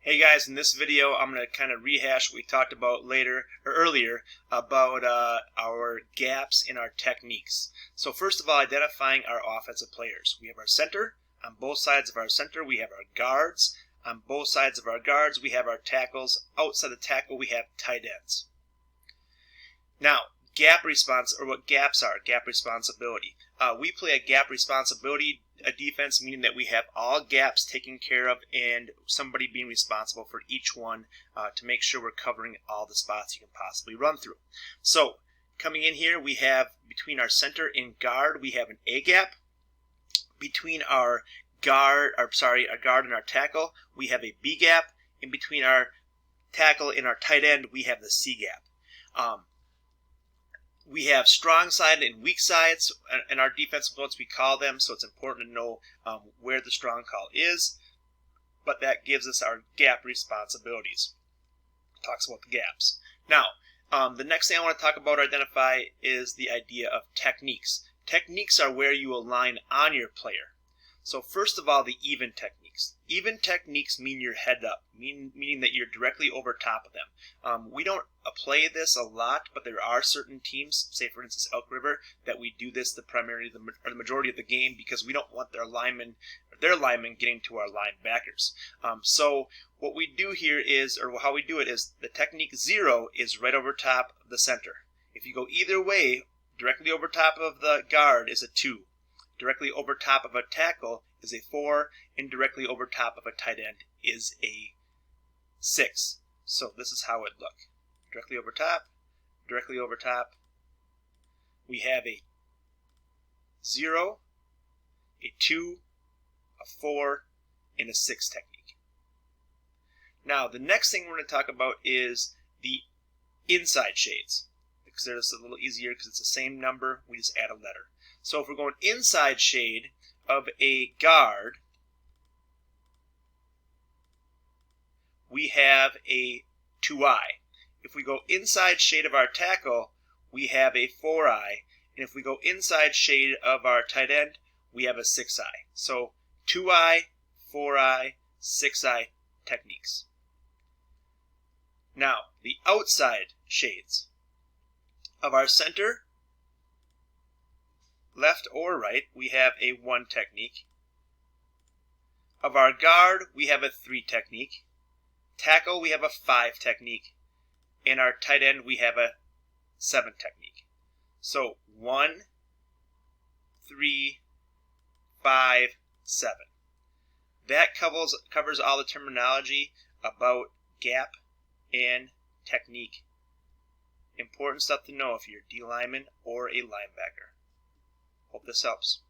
Hey guys, in this video I'm going to kind of rehash what we talked about earlier about our gaps in our techniques. So first of all, identifying our offensive players. We have our center. On both sides of our center we have our guards. On both sides of our guards we have our tackles. Outside the tackle we have tight ends. Now, gap response, or what gaps are, gap responsibility. We play a gap responsibility defense, meaning that we have all gaps taken care of and somebody being responsible for each one to make sure we're covering all the spots you can possibly run through. So, coming in here, we have between our center and guard, we have an A gap. Between our guard and our tackle, we have a B gap. In between our tackle and our tight end, we have the C gap. We have strong side and weak sides in our defensive notes, we call them, so it's important to know where the strong call is, but that gives us our gap responsibilities. Talks about the gaps. Now, the next thing I want to talk about or identify is the idea of techniques. Techniques are where you align on your player. So first of all, the even techniques. Even techniques mean you're head up, meaning that you're directly over top of them. We don't play this a lot, but there are certain teams, say for instance Elk River, that we do this the majority of the game because we don't want their linemen getting to our linebackers. So what we do here is, or how we do it is, the technique 0 is right over top of the center. If you go either way, directly over top of the guard is a 2. Directly over top of a tackle is a 4, and directly over top of a tight end is a 6. So this is how it look. Directly over top, we have a 0, a 2, a 4, and a 6 technique. Now the next thing we're going to talk about is the inside shades, because they're just a little easier because it's the same number, we just add a letter. So if we're going inside shade of a guard, we have a 2i. If we go inside shade of our tackle, we have a 4i. And if we go inside shade of our tight end, we have a 6i. So 2i, 4i, 6i techniques. Now, the outside shades of our center, left or right, we have a 1 technique. Of our guard, we have a 3 technique. Tackle, we have a 5 technique. And our tight end, we have a 7 technique. So 1, 3, 5, 7. That covers all the terminology about gap and technique. Important stuff to know if you're a D lineman or a linebacker. Hope this helps.